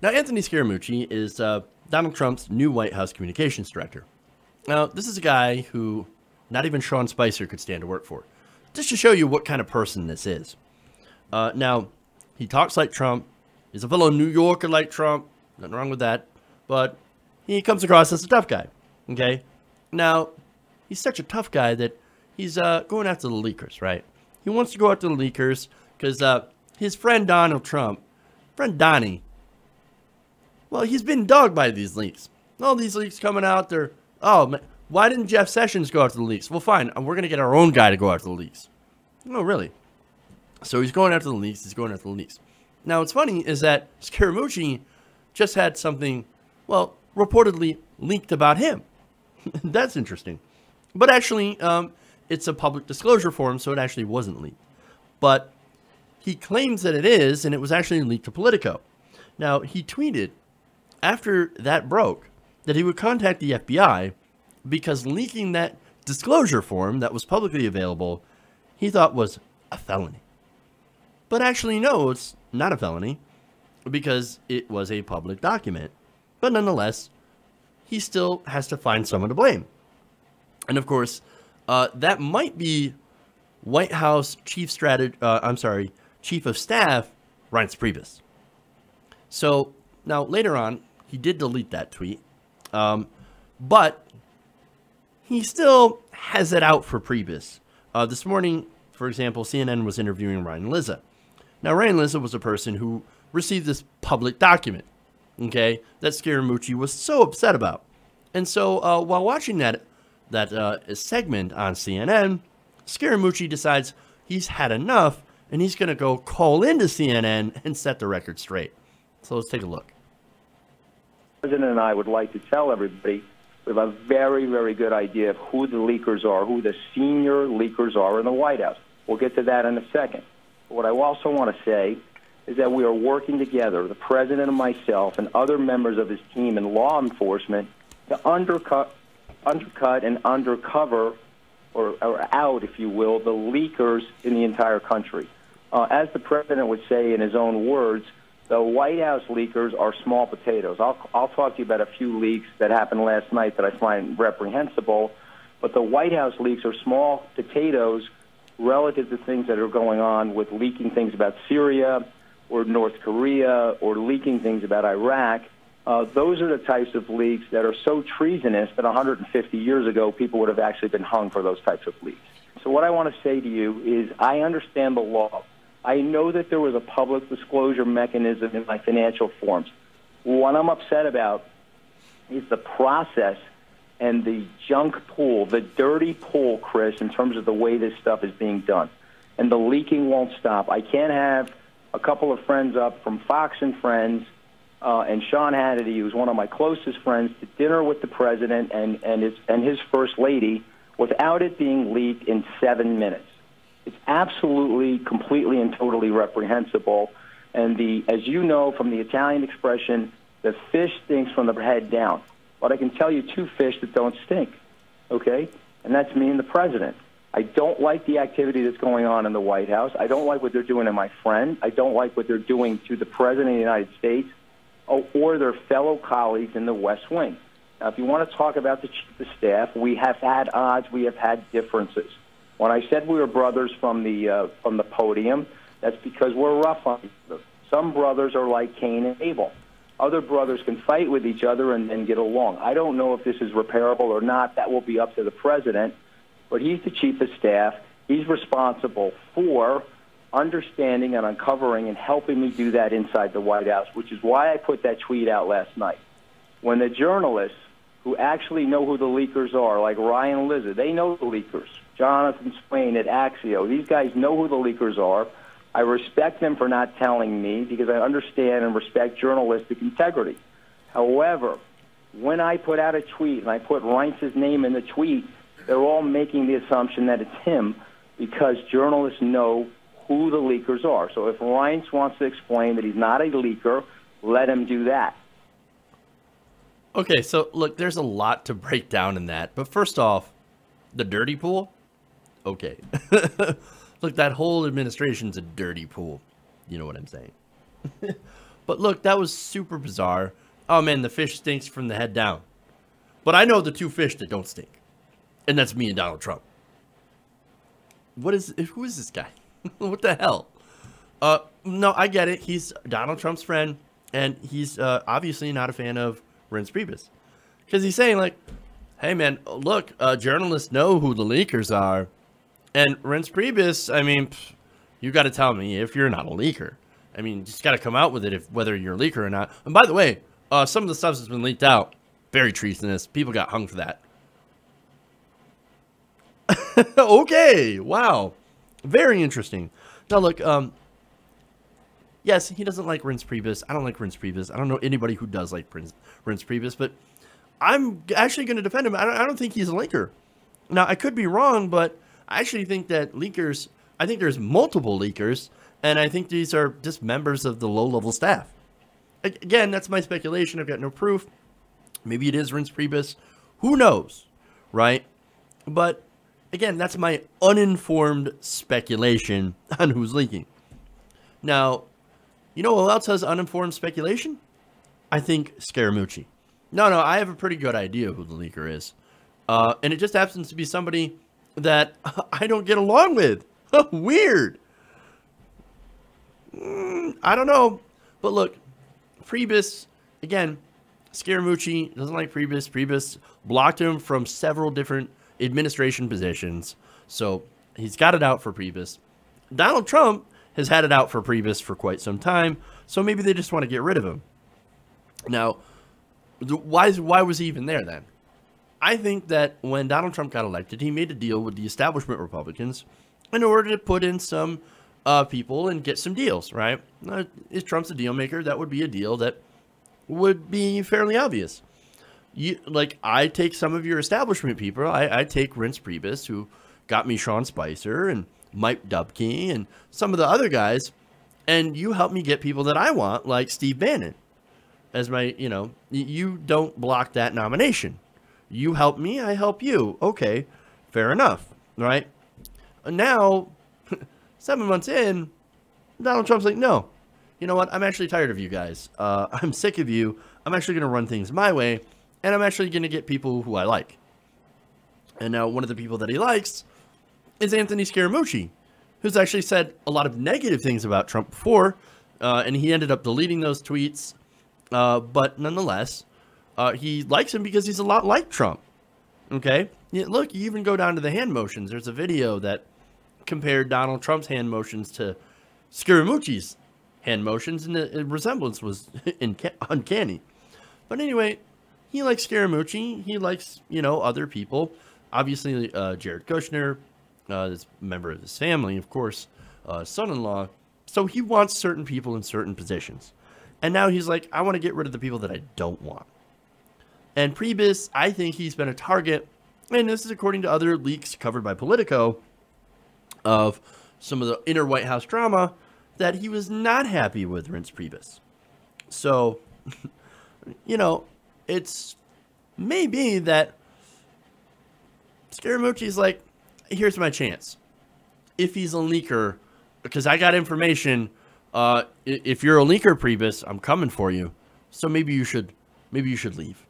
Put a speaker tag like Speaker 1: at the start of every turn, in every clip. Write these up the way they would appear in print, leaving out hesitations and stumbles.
Speaker 1: Now, Anthony Scaramucci is Donald Trump's new White House communications director. Now, this is a guy who not even Sean Spicer could stand to work for. Just to show you what kind of person this is. Now, he talks like Trump. He's a fellow New Yorker like Trump. Nothing wrong with that. But he comes across as a tough guy. Okay? Now, he's such a tough guy that he's going after the leakers, right? He wants to go after the leakers because his friend Donald Trump, friend Donnie, well, he's been dogged by these leaks. All these leaks coming out there. Oh, man, why didn't Jeff Sessions go after the leaks? Well, fine. We're going to get our own guy to go after the leaks. No, really. So he's going after the leaks. He's going after the leaks. Now, what's funny is that Scaramucci just had something, well, reportedly leaked about him. That's interesting. But actually, it's a public disclosure for him, so it actually wasn't leaked. But he claims that it is, and it was actually leaked to Politico. Now, he tweeted after that broke that he would contact the FBI because leaking that disclosure form that was publicly available, he thought was a felony. But actually, no, it's not a felony because it was a public document. But nonetheless, he still has to find someone to blame. And of course, that might be White House Chief of Staff Reince Priebus. So now later on, he did delete that tweet, but he still has it out for Priebus. This morning, for example, CNN was interviewing Ryan Lizza. Now, Ryan Lizza was a person who received this public document, okay, that Scaramucci was so upset about. And so while watching that segment on CNN, Scaramucci decides he's had enough, and he's going to go call into CNN and set the record straight. So let's take a look.
Speaker 2: The President and I would like to tell everybody we have a very, very good idea of who the leakers are, who the senior leakers are in the White House. We'll get to that in a second. But what I also want to say is that we are working together, the President and myself and other members of his team in law enforcement, to undercut and undercover or out, if you will, the leakers in the entire country. As the President would say in his own words, the White House leakers are small potatoes. I'll talk to you about a few leaks that happened last night that I find reprehensible, but the White House leaks are small potatoes relative to things that are going on with leaking things about Syria or North Korea or leaking things about Iraq. Those are the types of leaks that are so treasonous that 150 years ago people would have actually been hung for those types of leaks. So what I want to say to you is I understand the law. I know that there was a public disclosure mechanism in my financial forms. What I'm upset about is the process and the junk pool, the dirty pool, Chris, in terms of the way this stuff is being done. And the leaking won't stop. I can't have a couple of friends up from Fox and Friends and Sean Hannity, who's one of my closest friends, to dinner with the President and his First Lady without it being leaked in 7 minutes. It's absolutely, completely, and totally reprehensible. And as you know from the Italian expression, the fish stinks from the head down. But I can tell you two fish that don't stink, okay? And that's me and the President. I don't like the activity that's going on in the White House. I don't like what they're doing to my friend. I don't like what they're doing to the President of the United States or their fellow colleagues in the West Wing. Now, if you want to talk about the Chief of Staff, we have had odds. We have had differences. When I said we were brothers from the podium, that's because we're rough on each other. Some brothers are like Cain and Abel. Other brothers can fight with each other and get along. I don't know if this is repairable or not. That will be up to the President. But he's the Chief of Staff. He's responsible for understanding and uncovering and helping me do that inside the White House, which is why I put that tweet out last night. When the journalists who actually know who the leakers are, like Ryan Lizza, they know the leakers. Jonathan Swain at Axio, these guys know who the leakers are. I respect them for not telling me because I understand and respect journalistic integrity. However, when I put out a tweet and I put Reince's name in the tweet, they're all making the assumption that it's him because journalists know who the leakers are. So if Reince wants to explain that he's not a leaker, let him do that.
Speaker 1: Okay, so look, there's a lot to break down in that. But first off, the dirty pool? Okay. Look, that whole administration's a dirty pool. You know what I'm saying. But look, that was super bizarre. Oh man, the fish stinks from the head down. But I know the two fish that don't stink. And that's me and Donald Trump. Who is this guy? What the hell? No, I get it. He's Donald Trump's friend. And he's obviously not a fan of Reince Priebus. Because he's saying like, hey man, look, journalists know who the leakers are. And Reince Priebus, I mean, you got to tell me if you're not a leaker. I mean, you just got to come out with it whether you're a leaker or not. And by the way, some of the stuff that's been leaked out, very treasonous. People got hung for that. Okay, wow. Very interesting. Now, look, yes, he doesn't like Reince Priebus. I don't like Reince Priebus. I don't know anybody who does like Reince Priebus, but I'm actually going to defend him. I don't think he's a leaker. Now, I could be wrong, but I actually think that leakers, I think there's multiple leakers, and I think these are just members of the low-level staff. Again, that's my speculation. I've got no proof. Maybe it is Reince Priebus. Who knows, right? But, again, that's my uninformed speculation on who's leaking. Now, you know who else has uninformed speculation? I think Scaramucci. No, I have a pretty good idea who the leaker is. And it just happens to be somebody that I don't get along with. Weird. I don't know. But look, Priebus, again, Scaramucci doesn't like Priebus. Priebus blocked him from several different administration positions. So he's got it out for Priebus. Donald Trump has had it out for Priebus for quite some time. So maybe they just want to get rid of him. Now, why was he even there then? I think that when Donald Trump got elected, he made a deal with the establishment Republicans in order to put in some people and get some deals, right? If Trump's a deal maker, that would be a deal that would be fairly obvious. I take some of your establishment people. I take Reince Priebus, who got me Sean Spicer and Mike Dubke and some of the other guys, and you help me get people that I want, like Steve Bannon. As my, you don't block that nomination. You help me, I help you. Okay, fair enough, right? Now, 7 months in, Donald Trump's like, no, you know what? I'm actually tired of you guys. I'm sick of you. I'm actually going to run things my way, and I'm actually going to get people who I like. And now one of the people that he likes is Anthony Scaramucci, who's actually said a lot of negative things about Trump before, and he ended up deleting those tweets. But nonetheless, he likes him because he's a lot like Trump. Okay? Look, you even go down to the hand motions. There's a video that compared Donald Trump's hand motions to Scaramucci's hand motions, and the resemblance was uncanny. But anyway, he likes Scaramucci. He likes, other people. Obviously, Jared Kushner, is a member of his family, of course, son-in-law. So he wants certain people in certain positions. And now he's like, I want to get rid of the people that I don't want. And Priebus, I think he's been a target, and this is according to other leaks covered by Politico, of some of the inner White House drama, that he was not happy with Reince Priebus. So, it's maybe that Scaramucci's like, here's my chance. If he's a leaker, because I got information, if you're a leaker, Priebus, I'm coming for you. So maybe you should leave.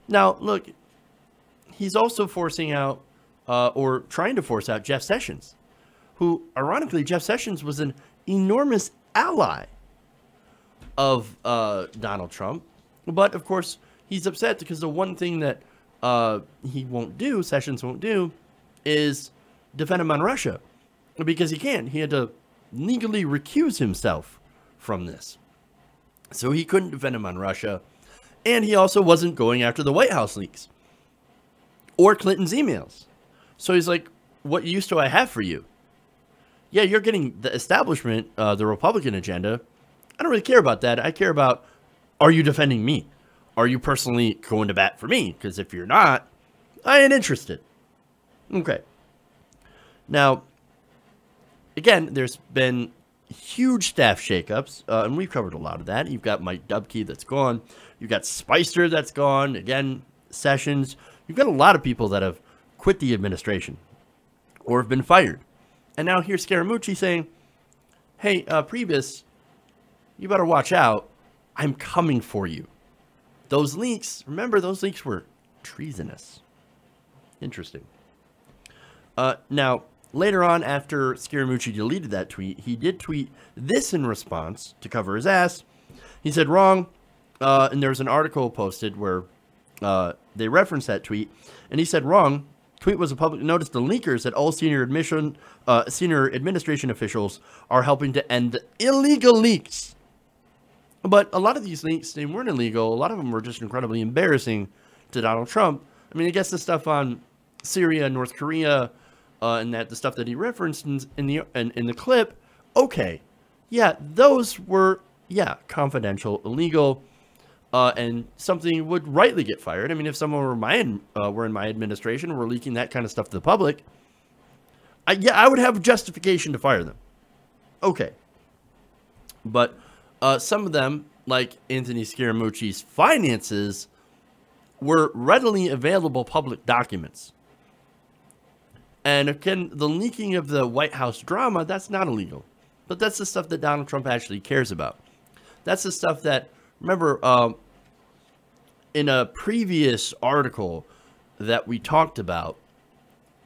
Speaker 1: Now, look, he's also forcing out, or trying to force out Jeff Sessions, who, ironically, Jeff Sessions was an enormous ally of Donald Trump. But, of course, he's upset because the one thing that Sessions won't do, is defend him on Russia. Because he can't. He had to legally recuse himself from this. So he couldn't defend him on Russia. And he also wasn't going after the White House leaks or Clinton's emails. So he's like, what use do I have for you? Yeah, you're getting the establishment, the Republican agenda. I don't really care about that. I care about, are you defending me? Are you personally going to bat for me? Because if you're not, I ain't interested. Okay. Now, again, there's been huge staff shakeups, and we've covered a lot of that. You've got Mike Dubke that's gone. You've got Spicer that's gone. Again, Sessions. You've got a lot of people that have quit the administration or have been fired. And now here's Scaramucci saying, hey, Priebus, you better watch out. I'm coming for you. Those leaks, remember, those leaks were treasonous. Interesting. Now, later on, after Scaramucci deleted that tweet, he did tweet this in response to cover his ass. He said, wrong. And there was an article posted where they referenced that tweet. And he said, wrong. Tweet was a public notice to leakers that all senior administration officials are helping to end the illegal leaks. But a lot of these leaks, they weren't illegal. A lot of them were just incredibly embarrassing to Donald Trump. I mean, I guess the stuff on Syria, North Korea, and the stuff that he referenced in the clip, okay, yeah, those were confidential, illegal, and something would rightly get fired. I mean, if someone were in my administration and were leaking that kind of stuff to the public, I would have justification to fire them. Okay, but some of them, like Anthony Scaramucci's finances, were readily available public documents. And again, the leaking of the White House drama, that's not illegal. But that's the stuff that Donald Trump actually cares about. That's the stuff that, remember, in a previous article that we talked about,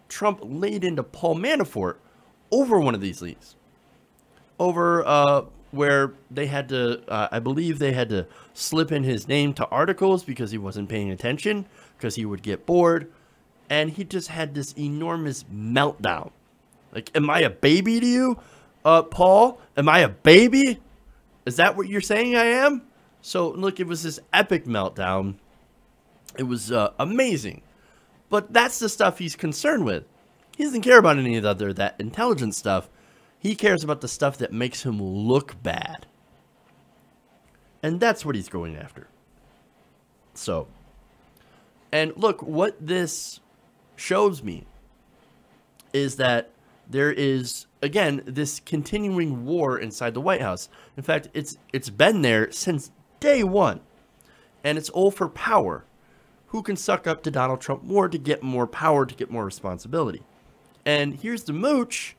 Speaker 1: Trump laid into Paul Manafort over one of these leaks. Over where they had to, I believe they had to slip in his name to articles because he wasn't paying attention, because he would get bored. And he just had this enormous meltdown. Like, am I a baby to you, Paul? Am I a baby? Is that what you're saying I am? So, look, it was this epic meltdown. It was amazing. But that's the stuff he's concerned with. He doesn't care about any of that intelligence stuff. He cares about the stuff that makes him look bad. And that's what he's going after. So, and look, what this shows me is that there is, again, this continuing war inside the White House. In fact, it's been there since day one. And it's all for power. Who can suck up to Donald Trump more to get more power, to get more responsibility? And here's the mooch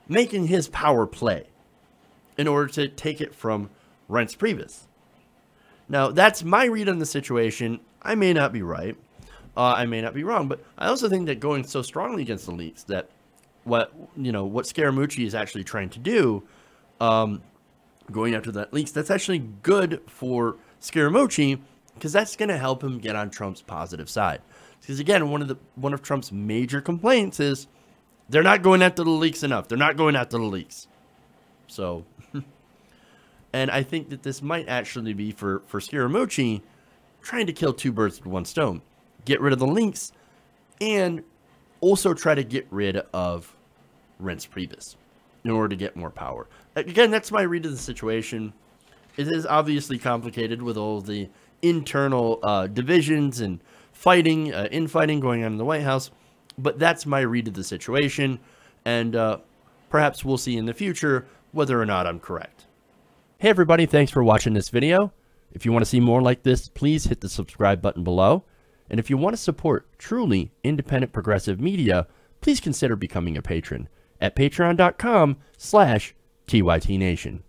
Speaker 1: making his power play in order to take it from Reince Priebus. Now, that's my read on the situation. I may not be right. I may not be wrong, but I also think that going so strongly against the leaks, that what Scaramucci is actually trying to do, going after that leaks, that's actually good for Scaramucci, because that's going to help him get on Trump's positive side. Because again, one of Trump's major complaints is they're not going after the leaks enough. They're not going after the leaks. So, and I think that this might actually be for Scaramucci trying to kill two birds with one stone. Get rid of the leaks and also try to get rid of Reince Priebus in order to get more power. Again, that's my read of the situation. It is obviously complicated with all the internal divisions and infighting going on in the White House, but that's my read of the situation, and perhaps we'll see in the future whether or not I'm correct. Hey everybody, thanks for watching this video. If you want to see more like this, please hit the subscribe button below. And if you want to support truly independent progressive media, please consider becoming a patron at patreon.com/TYTNation.